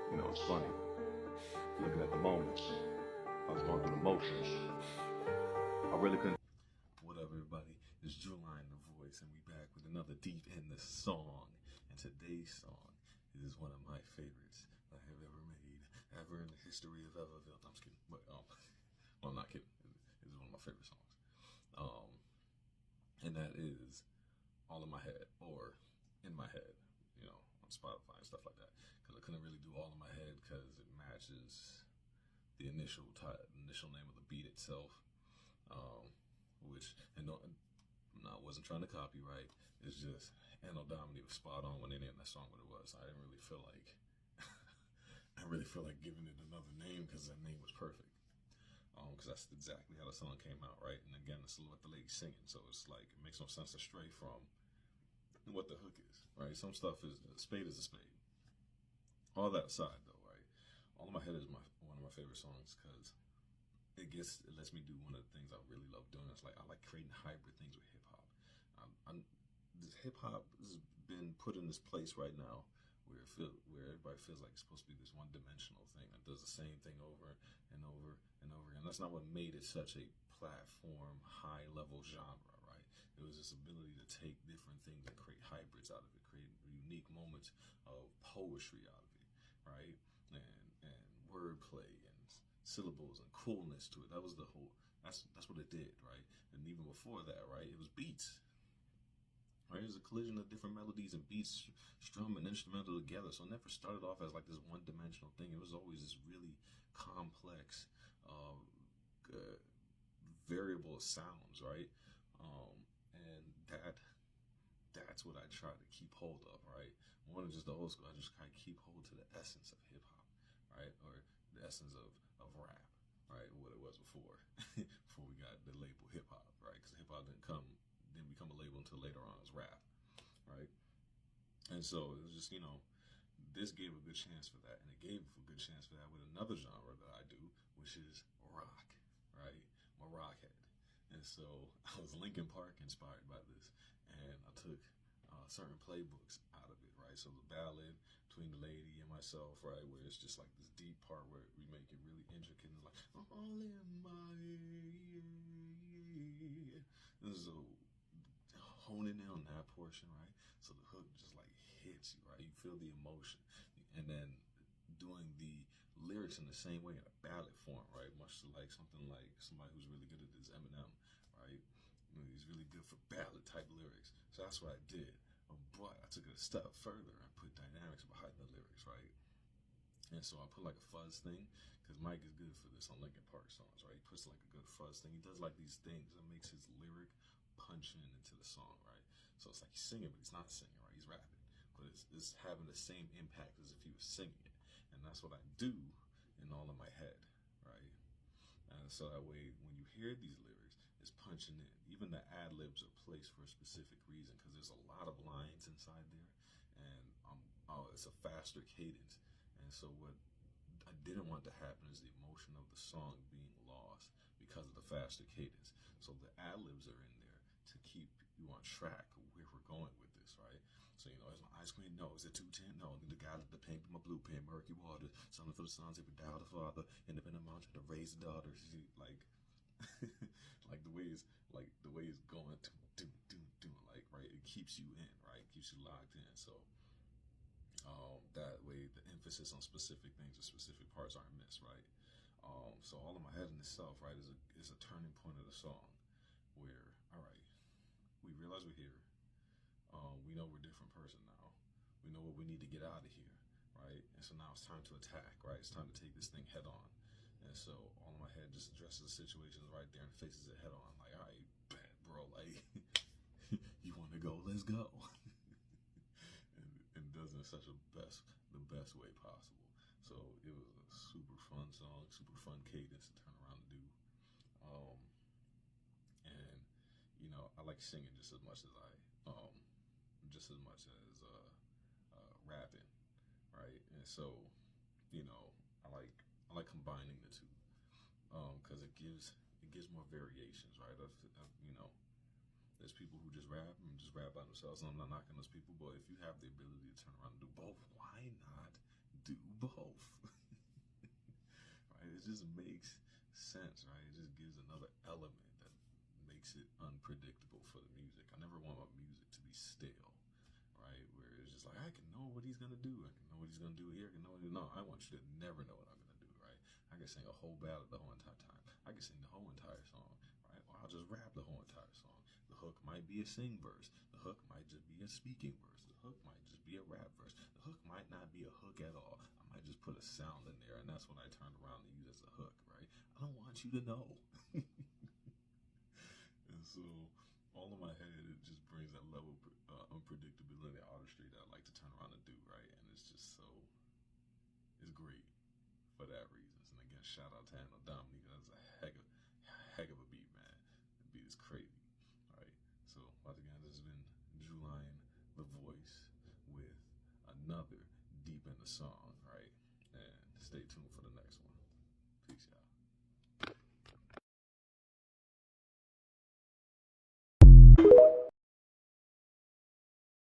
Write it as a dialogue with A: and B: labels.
A: You know, it's funny. Looking at the moments, I was going through the motions. I really couldn't. What up, everybody? It's Julian the Voice, and we back with another Deep in the Song. And today's song is one of my favorites I have ever made, ever in the history of Everville. I'm just kidding, but well, I'm not kidding. It is one of my favorite songs, and that is "All in My Head" or "In My Head," you know, on Spotify and stuff like that. Because I couldn't really do "All in My Head" because it matches the initial name of the beat itself, which I wasn't trying to copyright. It's just Anno Domini was spot on when they named that song what it was. I didn't really feel like giving it another name because that name was perfect. Because that's exactly how the song came out, right? And again, this is what the lady's singing, so it's like it makes no sense to stray from what the hook is, right? Some stuff is a spade is a spade. All that aside, though, right? "All in My Head" is one of my favorite songs because it lets me do one of the things I really love doing. It's like I like creating hybrid things with hip hop. This hip hop has been put in this place right now where everybody feels like it's supposed to be this one-dimensional thing that does the same thing over and over and over again. That's not what made it such a platform, high-level genre, right? It was this ability to take different things and create hybrids out of it, create unique moments of poetry out of it, right? And wordplay and syllables and coolness to it. That was the whole. That's what it did, right? And even before that, right, it was beats. Right, there's a collision of different melodies and beats, strum and instrumental together. So it never started off as like this one-dimensional thing. It was always this really complex, variable sounds, right? And that's what I try to keep hold of, right? More than just the old school, I just try to keep hold to the essence of hip hop, right, or the essence of rap, right, what it was before we got the label hip hop, right? Because hip hop didn't become a label until later on as rap, right? And so it was just, this gave a good chance for that, and it gave a good chance for that with another genre that I do, which is rock, right? I'm a rock head. And so I was Linkin Park inspired by this, and I took certain playbooks out of it, right? So the ballad between the lady and myself, right, where it's just like this deep part where we make it really intricate and like all in my head. And so honing in on that portion, right? So the hook just like hits you, right? You feel the emotion, and then doing the lyrics in the same way in a ballad form, right? Much like something like somebody who's really good at this, Eminem, right? He's really good for ballad type lyrics. So that's what I did. But I took it a step further and put dynamics behind the lyrics, right? And so I put like a fuzz thing, because Mike is good for this on Linkin Park songs, right? He puts like a good fuzz thing. He does like these things that makes his lyric punch into the song, right? So it's like he's singing, but he's not singing, right? He's rapping, but it's having the same impact as if he was singing it. And that's what I do in "All in My Head," right? And so that way, when you hear these lyrics, it's punching in. Even the ad-libs are placed for a specific reason, because there's a lot of lines inside there, and it's a faster cadence. And so what I didn't want to happen is the emotion of the song being lost because of the faster cadence. So the ad-libs are in there to keep you on track of where we're going with this, right? So, is my ice cream? No. Is it 210? No. The guy with the paint, my blue pen, murky water, something for the sons, every doubt the father, independent mom trying to raise the daughters. Like, like the way it's going, do, like, right? It keeps you in, right? It keeps you locked in. So, that way the emphasis on specific things or specific parts aren't missed, right? So "All in My Head" in itself, right, is a turning point of the song where, all right, we realize we're here. We know we're a different person now. We know what we need to get out of here, right? And so now it's time to attack, right? It's time to take this thing head on. And so "All in My Head" just addresses the situation right there and faces it head on. Like, all right, bet, bro, like, you want to go? Let's go. and does it in such the best way possible. So it was a super fun song, super fun cadence to turn around and do. And I like singing just as much as rapping, right? And so, I like combining the two, because it gives more variations, right? There's people who just rap by themselves, and I'm not knocking those people, but if you have the ability to turn around and do both, why not do both? sense, right? It just gives another element that makes it unpredictable for the music. I never want my music to be stale, right? Where it's just like, I can know what he's gonna do. I can know what he's gonna do here. I can know what he, no, I want you to never know what I'm gonna do, right? I can sing a whole ballad the whole entire time. I can sing the whole entire song, right? Or I'll just rap the whole entire song. The hook might be a sing verse. The hook might just be a speaking verse. The hook might just be a rap verse. The hook might not be a hook at all. I might just put a sound in there, and that's what I turned around and use as a hook, right? I don't want you to know. And so, all in my head, it just brings that level of unpredictability, artistry that I like to turn around and do, right? And it's just so, it's great for that reasons. And again, shout out to Anno Dominique. That's a heck of a beat, man. The beat is crazy, right? So, once again, this has been Julian the Voice with another Deep in the Song, right? And stay tuned for the next one. Peace, y'all.